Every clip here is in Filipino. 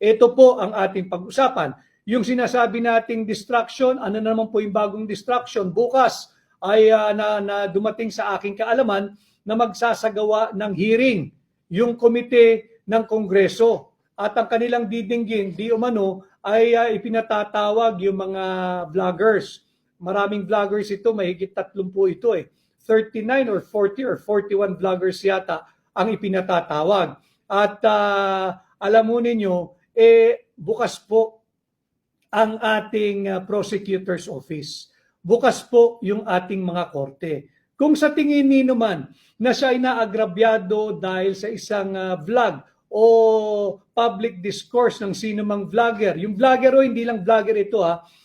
Ito po ang ating pag-usapan. Yung sinasabi nating distraction, ano naman po yung bagong distraction? Bukas ay na dumating sa aking kaalaman na magsasagawa ng hearing yung komite ng Kongreso. At ang kanilang didinggin, di umano, ay ipinatatawag yung mga vloggers. Maraming vloggers ito, mahigit 30 ito eh. 39 or 40 or 41 vloggers yata ang ipinatatawag. At alam mo ninyo, bukas po ang ating prosecutor's office. Bukas po yung ating mga korte. Kung sa tingin niyo naman na siya ay naagrabyado dahil sa isang vlog o public discourse ng sino mang vlogger, yung vlogger o hindi lang vlogger ito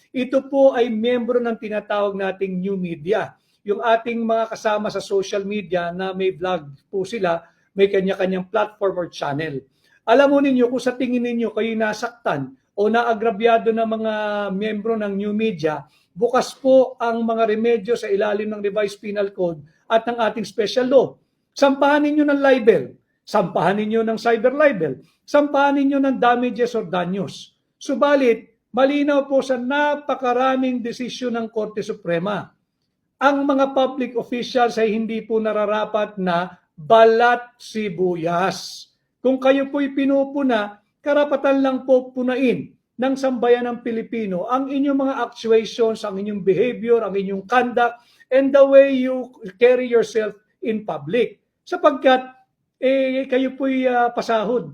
ito po ay miyembro ng tinatawag nating new media. Yung ating mga kasama sa social media na may vlog po sila, may kanya-kanyang platform or channel. Alam mo ninyo, kung sa tingin ninyo kayo nasaktan o naagrabyado na mga miyembro ng new media, bukas po ang mga remedyo sa ilalim ng Revised Penal Code at ng ating special law. Sampahan ninyo ng libel, sampahan ninyo ng cyber libel, sampahan ninyo ng damages or danyos. Subalit, malinaw po sa napakaraming desisyon ng Korte Suprema. Ang mga public officials ay hindi po nararapat na balat sibuyas. Kung kayo po'y pinupuna, karapatan lang po punain ng sambayan ng Pilipino ang inyong mga actuations, ang inyong behavior, ang inyong conduct, and the way you carry yourself in public. Sapagkat kayo po'y pasahod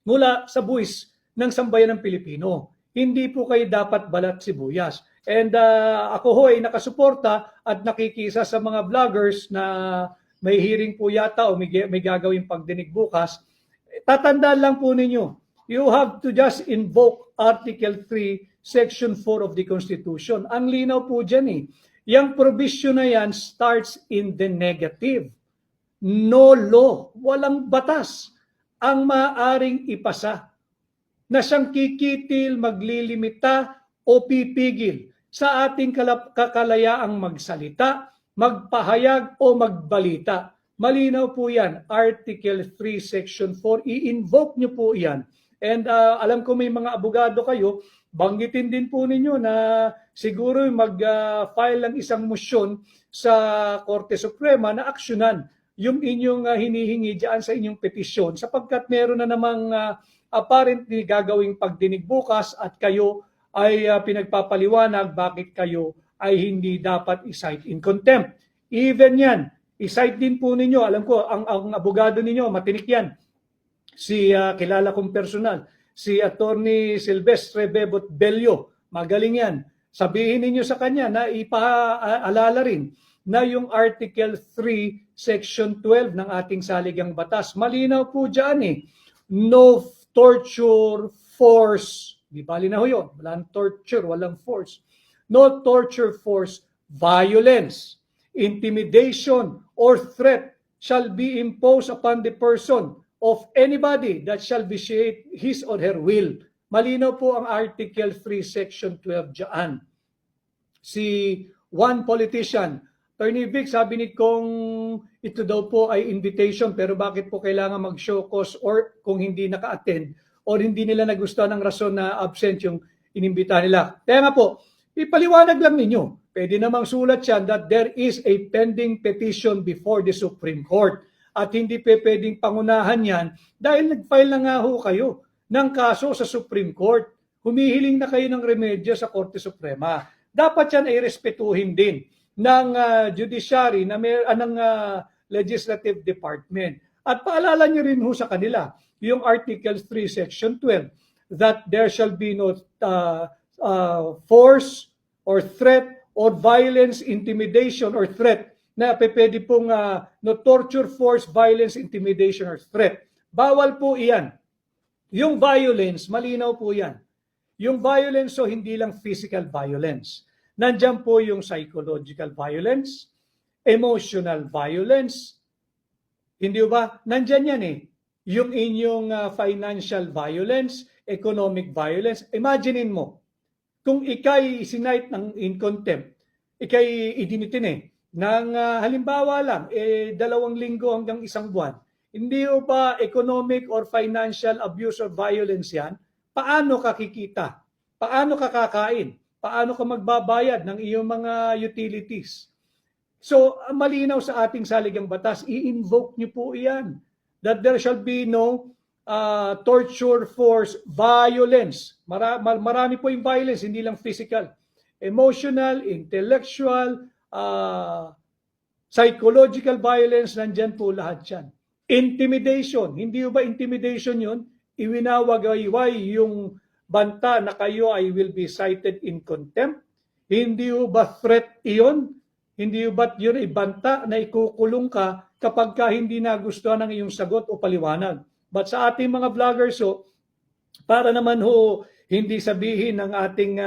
mula sa buwis ng sambayan ng Pilipino. Hindi po kayo dapat balat sibuyas. And ako ho ay nakasuporta at nakikisa sa mga vloggers na may hearing po yata o may gagawing pagdinig bukas. Tatandaan lang po ninyo, you have to just invoke Article 3, Section 4 of the Constitution. Ang linaw po dyan eh. Yung provision na yan starts in the negative. No law, walang batas ang maaaring ipasa na siyang kikitil, maglilimita o pipigil sa ating kakalayaang magsalita, magpahayag o magbalita. Malinaw po yan, Article 3, Section 4, i-invoke nyo po yan. And alam ko may mga abogado kayo, banggitin din po ninyo na siguro mag-file ng isang motion sa Korte Suprema na aksyonan yung inyong hinihingi dyan sa inyong petisyon sapagkat meron na namang apparently gagawing pagdinig bukas at kayo ay pinagpapaliwanag bakit kayo ay hindi dapat i-cite in contempt. Even yan, i-cite din po ninyo. Alam ko, ang abogado ninyo, matinik yan. Kilala kong personal, si Attorney Silvestre Bebot Bello. Magaling yan. Sabihin ninyo sa kanya na ipaalala rin na yung Article 3, Section 12 ng ating saligang batas. Malinaw po dyan eh. No torture, force. Di bali na ho yun. Walang torture, walang force. No torture, force, violence, intimidation, or threat shall be imposed upon the person of anybody that shall vitiate his or her will. Malinaw po ang Article 3, Section 12 dyan. Si one politician, Attorney Vic, sabi ni kung ito daw po ay invitation, pero bakit po kailangan mag-show cause or kung hindi naka-attend or hindi nila nagustuhan ng rason na absent yung inimbita nila. Kaya nga po, ipaliwanag lang ninyo. Pwede namang sulat yan that there is a pending petition before the Supreme Court. At hindi pwedeng pangunahan yan dahil nag-file na nga ho kayo ng kaso sa Supreme Court. Humihiling na kayo ng remedyo sa Korte Suprema. Dapat yan ay respetuhin din ng judiciary ng legislative department. At paalala nyo rin ho sa kanila yung Article 3, Section 12 that there shall be no force or threat or violence, intimidation or threat na pwede pong no torture, force, violence, intimidation or threat. Bawal po iyan. Yung violence, malinaw po yan. Yung violence, so hindi lang physical violence. Nandiyan po yung psychological violence, emotional violence. Hindi ba? Nandiyan yan eh. Yung inyong financial violence, economic violence. Imaginein mo, kung ikay sinight ng in contempt, ikay idinitin ng halimbawa lang, 2 linggo hanggang 1 buwan. Hindi ba economic or financial abuse or violence yan? paano ka kikita? Paano ka kakain? Paano ka magbabayad ng iyong mga utilities? So, malinaw sa ating saligang batas, i-invoke niyo po iyan. That there shall be no torture, force, violence. Marami po yung violence, hindi lang physical. Emotional, intellectual, psychological violence, nandyan po lahat yan. Intimidation, hindi ba intimidation yun? Iwinawagayway yung banta na kayo ay will be cited in contempt. Hindi ba threat iyon? Hindi ba yun ay banta na ikukulong ka kapag ka hindi nagustuhan ng iyong sagot o paliwanag? But sa ating mga vloggers, para naman hindi sabihin ng ating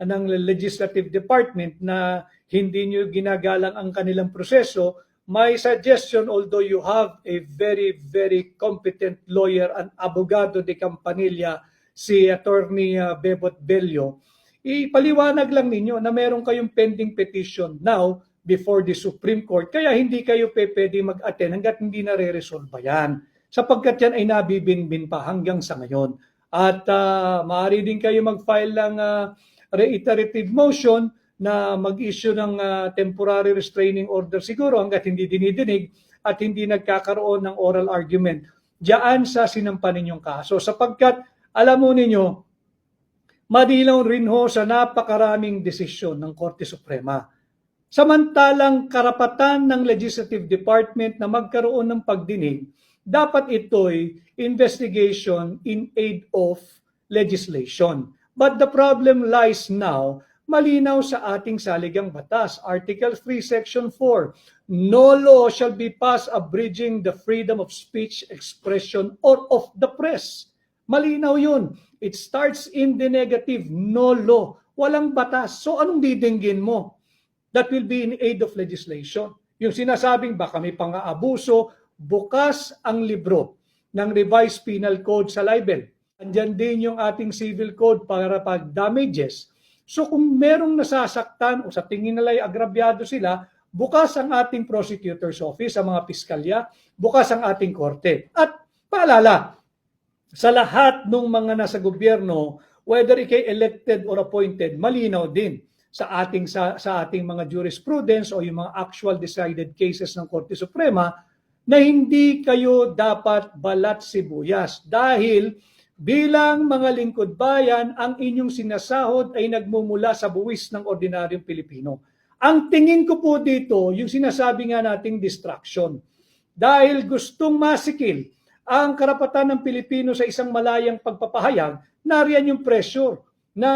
ng legislative department na hindi nyo ginagalang ang kanilang proseso, my suggestion, although you have a very, very competent lawyer and abogado de Campanilla, si Attorney Bebot Bello, ipaliwanag lang ninyo na meron kayong pending petition now before the Supreme Court, kaya hindi kayo pwede mag-attend hanggat hindi na-resolve yan. Sapagkat yan ay nabibinbin pa hanggang sa ngayon. At maaari din kayo mag-file ng reiterative motion na mag-issue ng temporary restraining order siguro hanggat hindi dinidinig at hindi nagkakaroon ng oral argument diyan sa sinampan ninyong kaso. Sapagkat alam mo ninyo, madilaw rin sa napakaraming desisyon ng Korte Suprema. Samantalang karapatan ng Legislative Department na magkaroon ng pagdinig, dapat ito'y investigation in aid of legislation. But the problem lies now, malinaw sa ating saligang batas, Article 3, Section 4, no law shall be passed abridging the freedom of speech, expression, or of the press. Malinaw yun. It starts in the negative, no law. Walang batas. So anong didinggin mo? That will be in aid of legislation. Yung sinasabing baka may pang-aabuso, bukas ang libro ng Revised Penal Code sa libel. Andyan din yung ating civil code para pag damages. So kung merong nasasaktan o sa tingin nila ay agrabyado sila, bukas ang ating prosecutor's office, sa mga piskalya, bukas ang ating korte. At paalala, sa lahat ng mga nasa gobyerno, whether ikay elected or appointed, malinaw din sa ating mga jurisprudence o yung mga actual decided cases ng Korte Suprema na hindi kayo dapat balat sibuyas dahil bilang mga lingkod bayan, ang inyong sinasahod ay nagmumula sa buwis ng ordinaryong Pilipino. Ang tingin ko po dito, yung sinasabi nga nating distraction. Dahil gustong masikil ang karapatan ng Pilipino sa isang malayang pagpapahayag, nariyan yung pressure na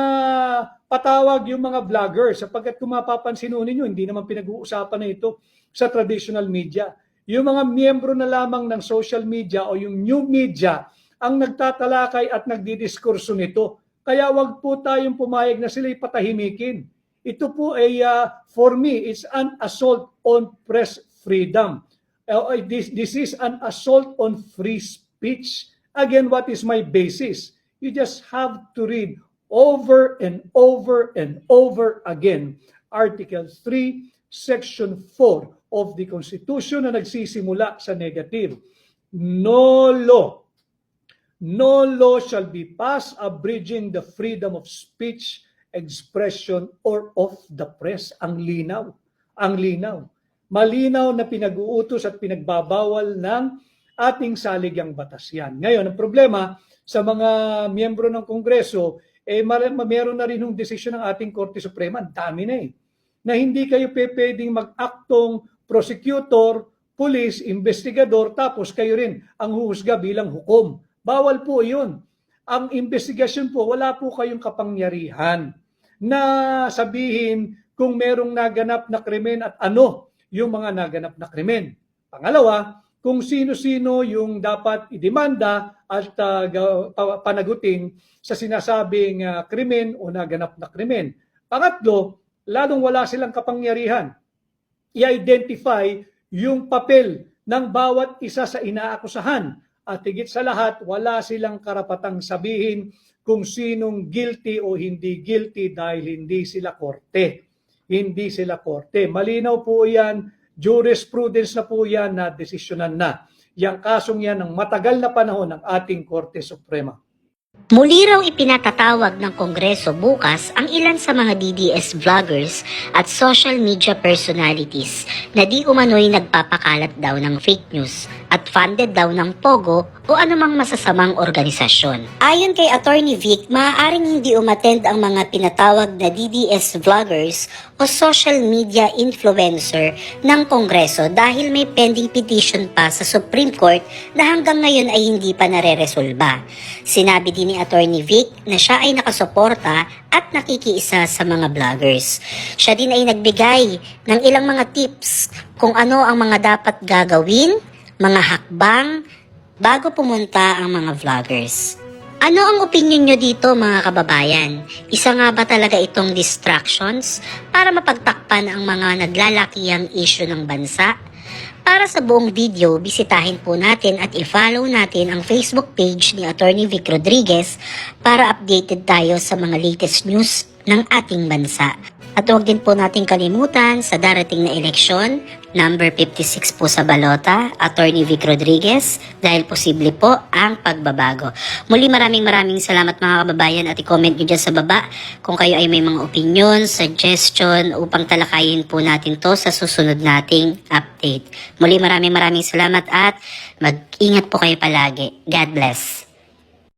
patawag yung mga vloggers. Sapagkat kung mapapansin ninyo, hindi naman pinag-uusapan na ito sa traditional media. Yung mga miyembro na lamang ng social media o yung new media ang nagtatalakay at nagdidiskurso nito. Kaya wag po tayong pumayag na sila'y patahimikin. Ito po ay, for me, it's an assault on press freedom. This is an assault on free speech. Again, what is my basis? You just have to read over and over and over again Article 3, Section 4 of the Constitution na nagsisimula sa negative. No law shall be passed abridging the freedom of speech, expression, or of the press. Ang linaw. Ang linaw. Malinaw na pinag-uutos at pinagbabawal ng ating saligang batas yan. Ngayon, ang problema sa mga miyembro ng Kongreso, meron na rin yung desisyon ng ating Korte Suprema, ang dami na na hindi kayo pwedeng mag-aktong prosecutor, police, investigador, tapos kayo rin ang huhusga bilang hukom. Bawal po yun. Ang investigasyon po, wala po kayong kapangyarihan na sabihin kung merong naganap na krimen at ano yung mga naganap na krimen. Pangalawa, kung sino-sino yung dapat idemanda at panagutin sa sinasabing krimen o naganap na krimen. Pangatlo, lalong wala silang kapangyarihan i-identify yung papel ng bawat isa sa inaakusahan. At higit sa lahat, wala silang karapatang sabihin kung sinong guilty o hindi guilty dahil hindi sila korte. Hindi sila korte. Malinaw po yan, jurisprudence na po yan na desisyonan na. Yang kasong yan ng matagal na panahon ng ating Korte Suprema. Muli raw ipinatatawag ng Kongreso bukas ang ilan sa mga DDS vloggers at social media personalities na di umano'y nagpapakalat daw ng fake news at funded daw ng POGO o anumang masasamang organisasyon. Ayon kay Attorney Vic, maaaring hindi umattend ang mga pinatawag na DDS vloggers o social media influencer ng Kongreso dahil may pending petition pa sa Supreme Court na hanggang ngayon ay hindi pa nare-resolba. Sinabi din ni Attorney Vic na siya ay nakasuporta at nakikiisa sa mga vloggers. Siya din ay nagbigay ng ilang mga tips kung ano ang mga dapat gagawin, mga hakbang, bago pumunta ang mga vloggers. Ano ang opinion nyo dito mga kababayan? Isa nga ba talaga itong distractions para mapagtakpan ang mga naglalakihang issue ng bansa? Para sa buong video, bisitahin po natin at i-follow natin ang Facebook page ni Attorney Vic Rodriguez para updated tayo sa mga latest news ng ating bansa. At huwag din po natin kalimutan sa darating na eleksyon, number 56 po sa balota, Attorney Vic Rodriguez, dahil posible po ang pagbabago. Muli maraming salamat mga kababayan at i-comment nyo dyan sa baba kung kayo ay may mga opinion, suggestion upang talakayin po natin to sa susunod nating update. Muli maraming salamat at mag-ingat po kayo palagi. God bless.